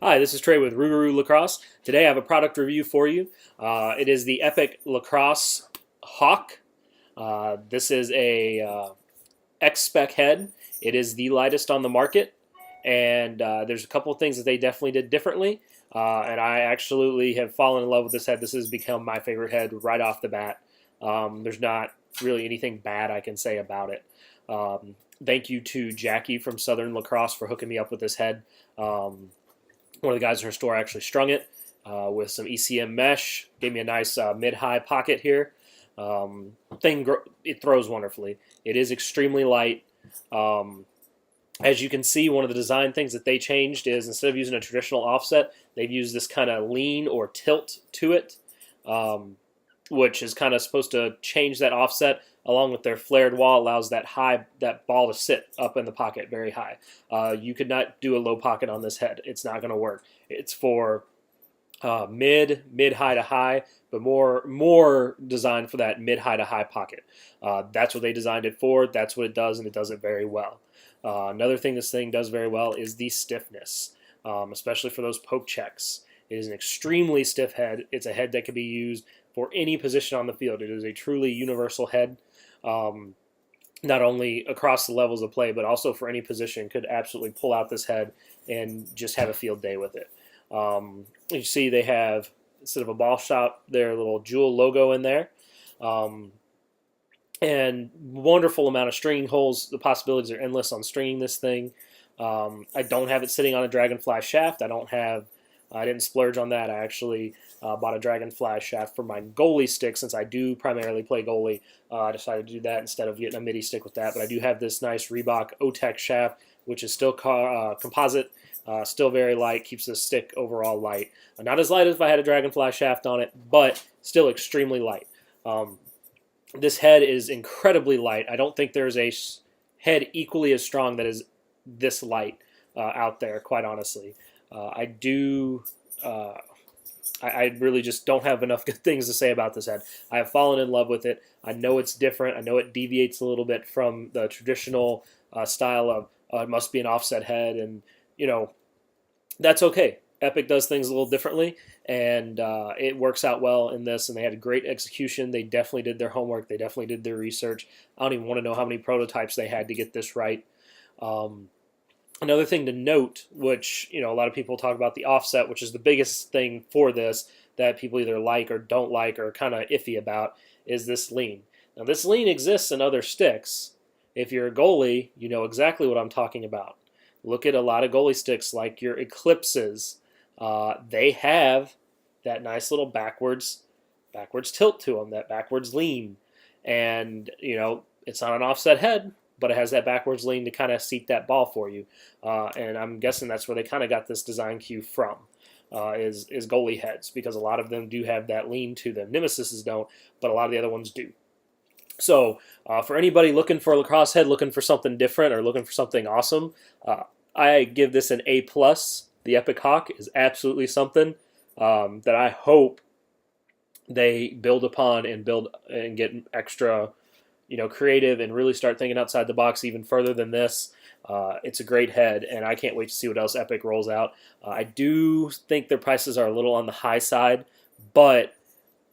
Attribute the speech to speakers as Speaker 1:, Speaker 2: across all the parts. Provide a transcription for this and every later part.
Speaker 1: Hi, this is Trey with Rougarou Lacrosse. Today I have a product review for you. It is the Epoch Lacrosse Hawk. This is a X spec head. It is the lightest on the market, and there's a couple of things that they definitely did differently. And I absolutely have fallen in love with this head. This has become my favorite head right off the bat. There's not really anything bad I can say about it. Thank you to Jackie from Southern Lacrosse for hooking me up with this head. One of the guys in her store actually strung it with some ECM mesh. Gave me a nice mid-high pocket here. It throws wonderfully. It is extremely light. As you can see, one of the design things that they changed is instead of using a traditional offset, they've used this kind of lean or tilt to it, which is kind of supposed to change that offset. Along with their flared wall, allows that ball to sit up in the pocket very high. You could not do a low pocket on this head. It's not going to work. It's for mid-high to high, but more designed for that mid-high to high pocket. That's what they designed it for. That's what it does, and it does it very well. Another thing this thing does very well is the stiffness, especially for those poke checks. It is an extremely stiff head. It's a head that can be used for any position on the field. It is a truly universal head, not only across the levels of play, but also for any position. Could absolutely pull out this head and just have a field day with it. You see they have, instead of a ball shop, their little jewel logo in there. And wonderful amount of stringing holes. The possibilities are endless on stringing this thing. I don't have it sitting on a Dragonfly shaft. I didn't splurge on that. I actually bought a Dragonfly shaft for my goalie stick since I do primarily play goalie. I decided to do that instead of getting a midi stick with that. But I do have this nice Reebok O-Tech shaft, which is still composite, still very light, keeps the stick overall light. Not as light as if I had a Dragonfly shaft on it, but still extremely light. This head is incredibly light. I don't think there's a head equally as strong that is this light out there, quite honestly. I really just don't have enough good things to say about this head. I have fallen in love with it. I know it's different. I know it deviates a little bit from the traditional style of it must be an offset head, and that's okay. Epic does things a little differently, and it works out well in this, and they had a great execution. They definitely did their homework. They definitely did their research. I don't even want to know how many prototypes they had to get this right. Another thing to note, which a lot of people talk about the offset, which is the biggest thing for this that people either like or don't like or kind of iffy about, is this lean. Now, this lean exists in other sticks. If you're a goalie, you know exactly what I'm talking about. Look at a lot of goalie sticks like your Eclipses. They have that nice little backwards tilt to them, that backwards lean. And, it's not an offset head, but it has that backwards lean to kind of seat that ball for you. And I'm guessing that's where they kind of got this design cue from, is goalie heads, because a lot of them do have that lean to them. Nemesises don't, but a lot of the other ones do. So for anybody looking for a lacrosse head, looking for something different or looking for something awesome, I give this an A+. The Epoch Hawk is absolutely something that I hope they build upon and get extra creative and really start thinking outside the box even further than this. It's a great head, and I can't wait to see what else Epic rolls out. I do think their prices are a little on the high side, but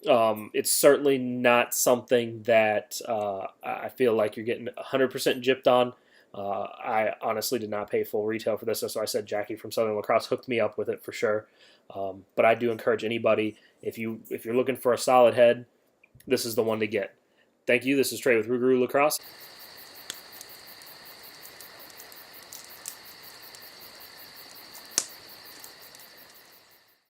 Speaker 1: it's certainly not something that I feel like you're getting 100% gypped on. I honestly did not pay full retail for this, so I said Jackie from Southern Lacrosse hooked me up with it for sure. But I do encourage anybody, if you're looking for a solid head, this is the one to get. Thank you. This is Trey with Rougarou Lacrosse.